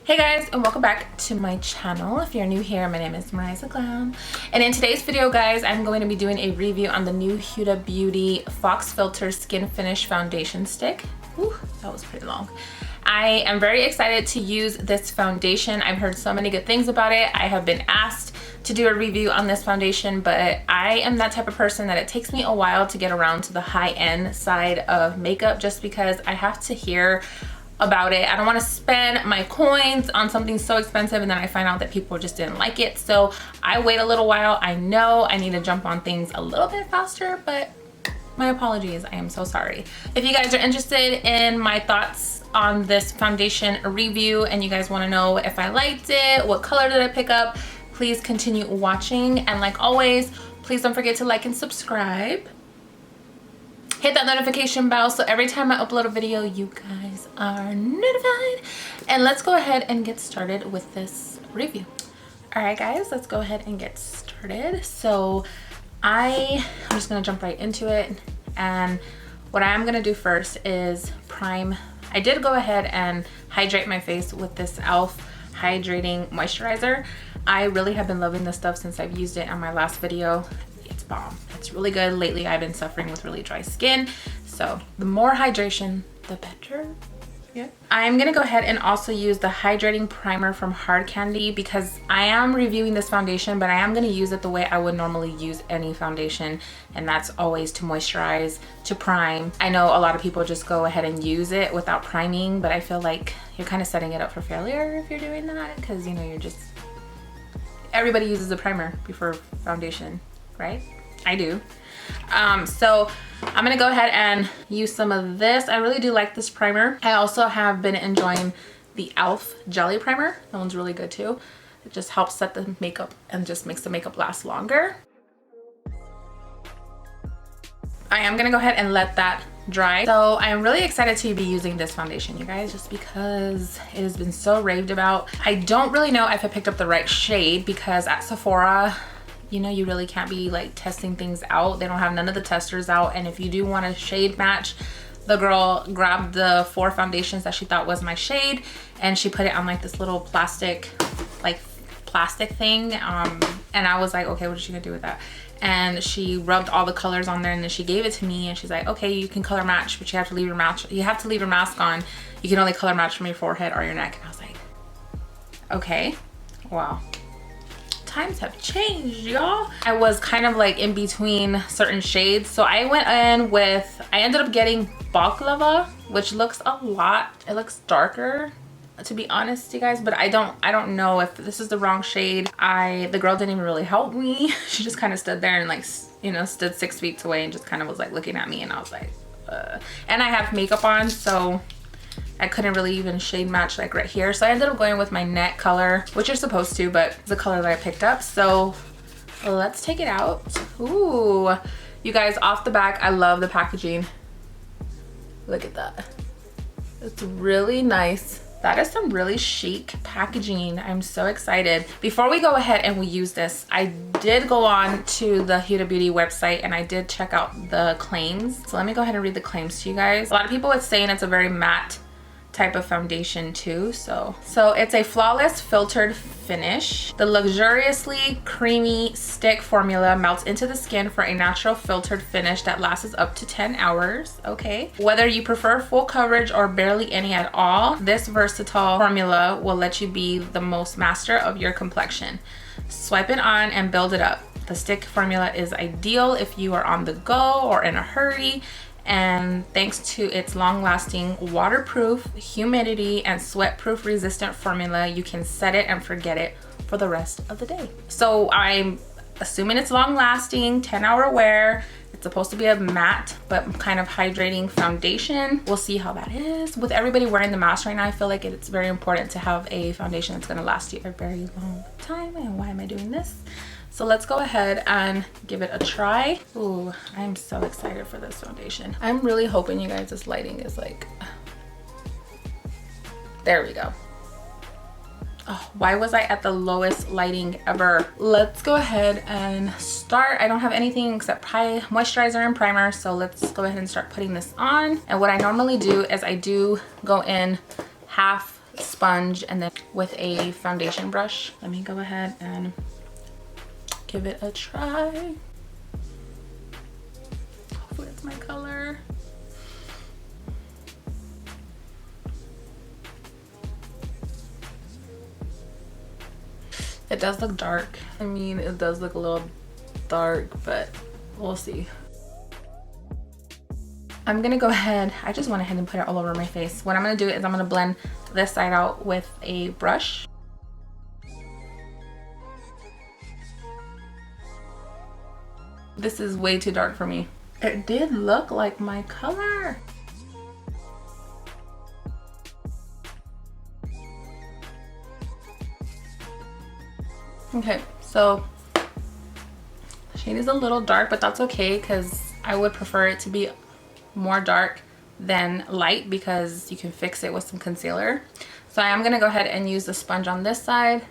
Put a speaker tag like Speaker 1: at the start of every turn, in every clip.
Speaker 1: Hey guys, and welcome back to my channel. If you're new here, my name is Marisa Glam, and in today's video guys, I'm going to be doing a review on the new Huda Beauty FAUX Filter Skin Finish Foundation Stick. Whew, that was pretty long. I am very excited to use this foundation. I've heard so many good things about it. I have been asked to do a review on this foundation, but I am that type of person that it takes me a while to get around to the high-end side of makeup just because I have to hear about it. I don't want to spend my coins on something so expensive and then I find out that people just didn't like it. So I wait a little while. I know I need to jump on things a little bit faster, but my apologies. I am so sorry. If you guys are interested in my thoughts on this foundation review and you guys want to know if I liked it, what color did I pick up, please continue watching. And like always, please don't forget to like and subscribe. Hit that notification bell so every time I upload a video, you guys are notified. And let's go ahead and get started with this review. All right, guys, let's go ahead and get started. So I'm just gonna jump right into it. And what I'm gonna do first is prime. I did go ahead and hydrate my face with this e.l.f. hydrating moisturizer. I really have been loving this stuff since I've used it on my last video. It's bomb. It's really good. Lately I've been suffering with really dry skin, so the more hydration the better. Yeah. I'm gonna go ahead and also use the hydrating primer from Hard Candy because I am reviewing this foundation, but I am gonna use it the way I would normally use any foundation, and that's always to moisturize, to prime. I know a lot of people just go ahead and use it without priming, but I feel like you're kind of setting it up for failure if you're doing that, because you know, you're just, everybody uses a primer before foundation, right? I do. So I'm gonna go ahead and use some of this. I really do like this primer. I also have been enjoying the e.l.f. Jelly Primer. That one's really good too. It just helps set the makeup and just makes the makeup last longer. I am gonna go ahead and let that dry. So I am really excited to be using this foundation, you guys, just because it has been so raved about. I don't really know if I picked up the right shade because at Sephora, you know, you really can't be like testing things out. They don't have none of the testers out. And if you do want a shade match, the girl grabbed the 4 foundations that she thought was my shade and she put it on like this little plastic thing. And I was like, okay, what is she gonna do with that? And she rubbed all the colors on there and then she gave it to me and she's like, okay, you can color match, but you have to leave your mask on. You can only color match from your forehead or your neck. And I was like, okay, wow. Times have changed, y'all. I was kind of like in between certain shades, so I went in with, I ended up getting Baklava, which looks it looks darker, to be honest, you guys, but I don't know if this is the wrong shade. The girl didn't even really help me. She just kind of stood there and like, you know, stood 6 feet away and just kind of was like looking at me, and I was like, and I have makeup on, so I couldn't really even shade match like right here. So I ended up going with my neck color, which you're supposed to, but it's the color that I picked up. So let's take it out. Ooh, you guys, off the back, I love the packaging. Look at that. It's really nice. That is some really chic packaging. I'm so excited. Before we go ahead and we use this, I did go on to the Huda Beauty website and I did check out the claims. So let me go ahead and read the claims to you guys. A lot of people are saying it's a very matte type of foundation too. So it's a flawless filtered finish. The luxuriously creamy stick formula melts into the skin for a natural filtered finish that lasts up to 10 hours. Okay. Whether you prefer full coverage or barely any at all, this versatile formula will let you be the most master of your complexion. Swipe it on and build it up. The stick formula is ideal if you are on the go or in a hurry. And thanks to its long-lasting waterproof, humidity, and sweat-proof resistant formula, you can set it and forget it for the rest of the day. So I'm assuming it's long-lasting, 10-hour wear. It's supposed to be a matte but kind of hydrating foundation. We'll see how that is. With everybody wearing the mask right now, I feel like it's very important to have a foundation that's gonna last you a very long time. And why am I doing this? So let's go ahead and give it a try. Ooh, I'm so excited for this foundation. I'm really hoping, you guys, this lighting is like, there we go. Oh, why was I at the lowest lighting ever? Let's go ahead and start. I don't have anything except moisturizer and primer, so let's go ahead and start putting this on. And what I normally do is I do go in half sponge and then with a foundation brush. Let me go ahead and give it a try. Hopefully it's my color. It does look dark. I mean, it does look a little dark, but we'll see. I'm gonna go ahead, I just went ahead and put it all over my face. What I'm gonna do is I'm gonna blend this side out with a brush. This is way too dark for me. It did look like my color. Okay, so the shade is a little dark, but that's okay because I would prefer it to be more dark than light because you can fix it with some concealer. So I am gonna go ahead and use the sponge on this side.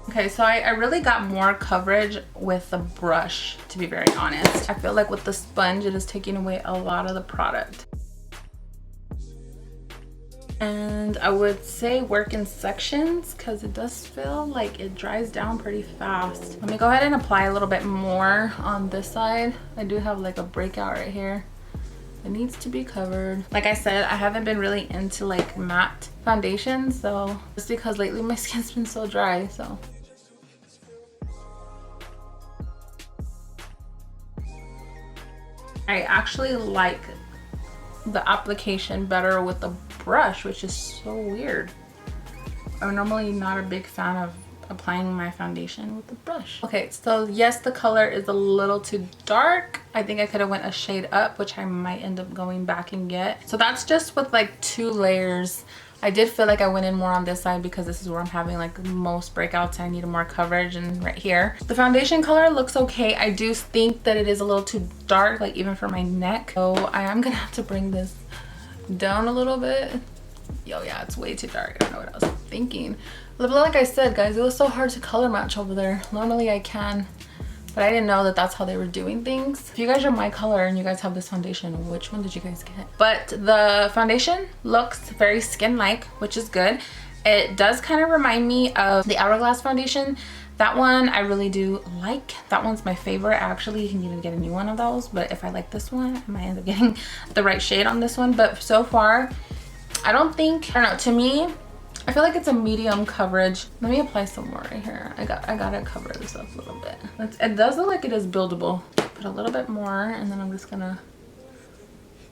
Speaker 1: Okay, so I really got more coverage with the brush, to be very honest. I feel like with the sponge, it is taking away a lot of the product. And I would say work in sections because it does feel like it dries down pretty fast. Let me go ahead and apply a little bit more on this side. I do have like a breakout right here. It needs to be covered. Like I said, I haven't been really into like matte foundation, so just because lately my skin's been so dry, so. I actually like the application better with the brush, which is so weird. I'm normally not a big fan of applying my foundation with the brush. Okay, so yes, the color is a little too dark. I think I could have went a shade up, which I might end up going back and get. So that's just with like 2 layers. I did feel like I went in more on this side because this is where I'm having like the most breakouts. I needed more coverage, and right here. The foundation color looks okay. I do think that it is a little too dark, like even for my neck. So I am gonna have to bring this down a little bit. Yo, yeah, it's way too dark. I don't know what I was thinking. But like I said, guys, it was so hard to color match over there. Normally I can, but I didn't know that that's how they were doing things. If you guys are my color and you guys have this foundation, which one did you guys get? But the foundation looks very skin-like, which is good. It does kind of remind me of the Hourglass foundation. That one I really do like. That one's my favorite. Actually, you can even get a new one of those, but if I like this one, I might end up getting the right shade on this one. But so far, I don't know, to me, I feel like it's a medium coverage. Let me apply some more right here. I gotta cover this up a little bit. It does look like it is buildable. Put a little bit more, and then I'm just gonna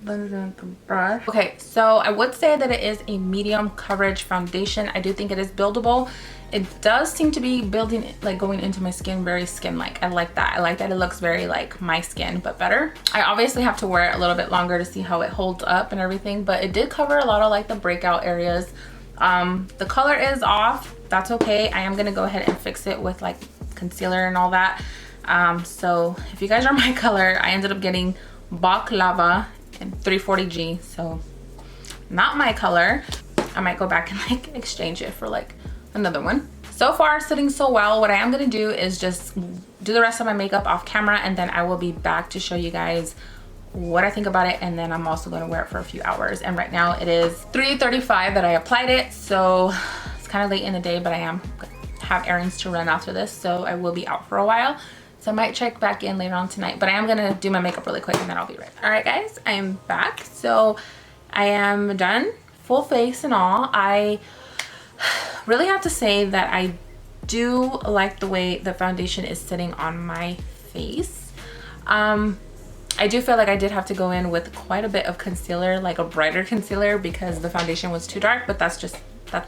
Speaker 1: blend it in with the brush. Okay, so I would say that it is a medium coverage foundation. I do think it is buildable. It does seem to be building, like going into my skin very skin-like. I like that. I like that it looks very like my skin, but better. I obviously have to wear it a little bit longer to see how it holds up and everything, but it did cover a lot of like the breakout areas. The color is off. That's okay. I am gonna go ahead and fix it with like concealer and all that. So if you guys are my color, I ended up getting Baklava in 340G, so not my color. I might go back and like exchange it for like another one. So far, sitting so well. What I am gonna do is just do the rest of my makeup off camera, and then I will be back to show you guys what I think about it, and then I'm also gonna wear it for a few hours. And right now it is 3:35 that I applied it, so it's kind of late in the day, but I am have errands to run after this, so I will be out for a while. So I might check back in later on tonight, but I am gonna do my makeup really quick and then I'll be right back. All right, guys, I am back. So I am done, full face and all. I really have to say that I do like the way the foundation is sitting on my face. I do feel like I did have to go in with quite a bit of concealer, like a brighter concealer, because the foundation was too dark, but that's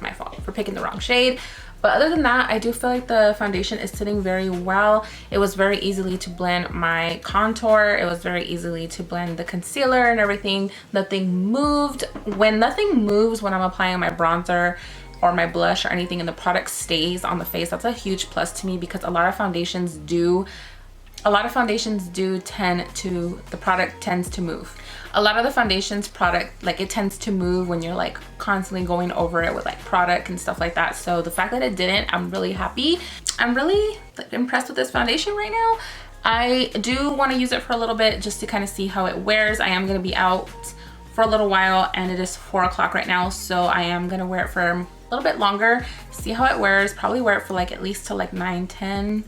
Speaker 1: my fault for picking the wrong shade. But other than that, I do feel like the foundation is sitting very well. It was very easily to blend my contour. It was very easily to blend the concealer and everything. Nothing moved. When nothing moves when I'm applying my bronzer or my blush or anything and the product stays on the face, that's a huge plus to me, because a lot of foundations do tend to, the product tends to move. A lot of the foundations product, like it tends to move when you're like constantly going over it with like product and stuff like that. So the fact that it didn't, I'm really happy. I'm really like impressed with this foundation right now. I do want to use it for a little bit just to kind of see how it wears. I am going to be out for a little while and it is 4 o'clock right now, so I am going to wear it for a little bit longer, see how it wears. Probably wear it for like at least till like 9, 10.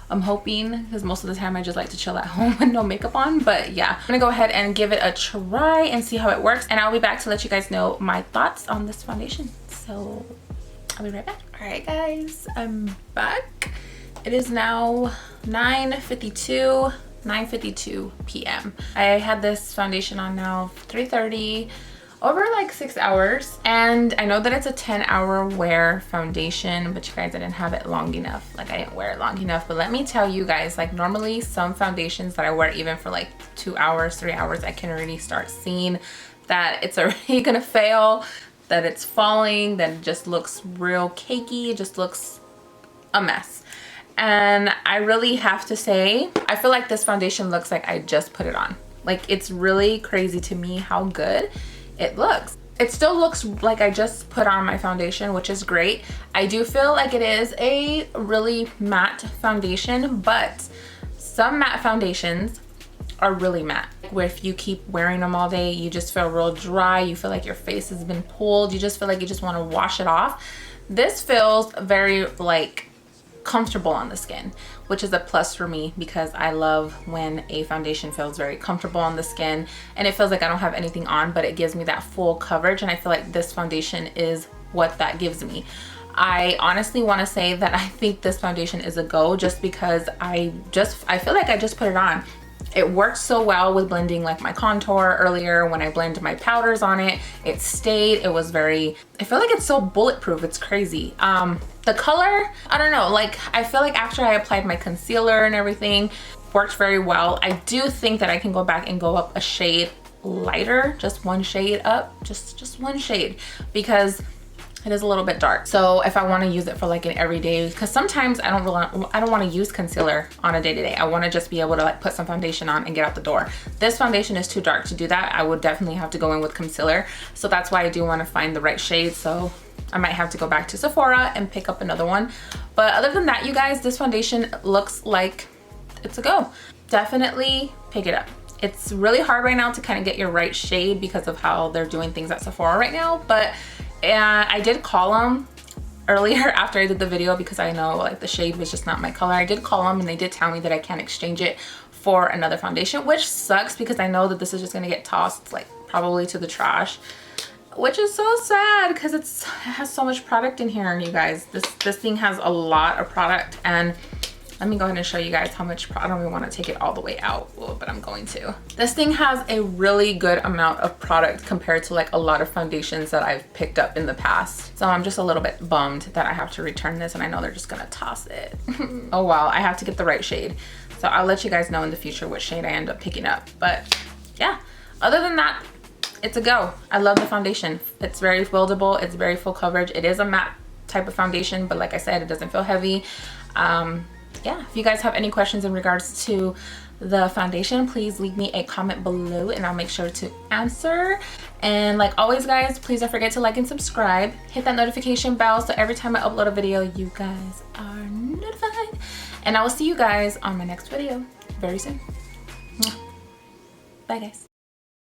Speaker 1: I'm hoping, because most of the time I just like to chill at home with no makeup on. But yeah, I'm gonna go ahead and give it a try and see how it works, and I'll be back to let you guys know my thoughts on this foundation. So I'll be right back. All right guys, I'm back. It is now 9:52 p.m. I had this foundation on now 3:30, over like 6 hours, and I know that it's a 10-hour wear foundation, but you guys, I didn't have it long enough. Like, I didn't wear it long enough. But let me tell you guys, like, normally some foundations that I wear even for like 2 hours, 3 hours, I can already start seeing that it's already gonna fail, that it's falling, that it just looks real cakey, it just looks a mess. And I really have to say, I feel like this foundation looks like I just put it on. Like, it's really crazy to me how good it looks. It still looks like I just put on my foundation, which is great. I do feel like it is a really matte foundation, but some matte foundations are really matte, where if you keep wearing them all day, you just feel real dry. You feel like your face has been pulled. You just feel like you just want to wash it off. This feels very like comfortable on the skin, which is a plus for me, because I love when a foundation feels very comfortable on the skin and it feels like I don't have anything on, but it gives me that full coverage. And I feel like this foundation is what that gives me. I honestly want to say that I think this foundation is a go, just because I feel like I just put it on. It worked so well with blending like my contour earlier. When I blended my powders on it, it stayed. It was very, I feel like it's so bulletproof. It's crazy. The color, I don't know, like I feel like after I applied my concealer and everything, worked very well. I do think that I can go back and go up a shade lighter, just one shade up, just one shade, because it is a little bit dark. So if I want to use it for like an everyday, because sometimes I don't want to use concealer on a day-to-day. I want to just be able to like put some foundation on and get out the door. This foundation is too dark to do that. I would definitely have to go in with concealer. So that's why I do want to find the right shade. So I might have to go back to Sephora and pick up another one. But other than that, you guys, this foundation looks like it's a go. Definitely pick it up. It's really hard right now to kind of get your right shade because of how they're doing things at Sephora right now. But I did call them earlier after I did the video, because I know like the shade was just not my color. I did call them and they did tell me that I can't exchange it for another foundation, which sucks, because I know that this is just gonna get tossed like probably to the trash, which is so sad, because it has so much product in here. And you guys, this thing has a lot of product. And let me go ahead and show you guys how much product. I don't even want to take it all the way out, but I'm going to. This thing has a really good amount of product compared to like a lot of foundations that I've picked up in the past. So I'm just a little bit bummed that I have to return this, and I know they're just gonna toss it. Oh well, I have to get the right shade. So I'll let you guys know in the future which shade I end up picking up. But yeah, other than that, it's a go. I love the foundation. It's very buildable. It's very full coverage. It is a matte type of foundation, but like I said, it doesn't feel heavy. Yeah, if you guys have any questions in regards to the foundation, please leave me a comment below and I'll make sure to answer. And like always guys, please don't forget to like and subscribe. Hit that notification bell so every time I upload a video, you guys are notified. And I will see you guys on my next video very soon. Bye guys.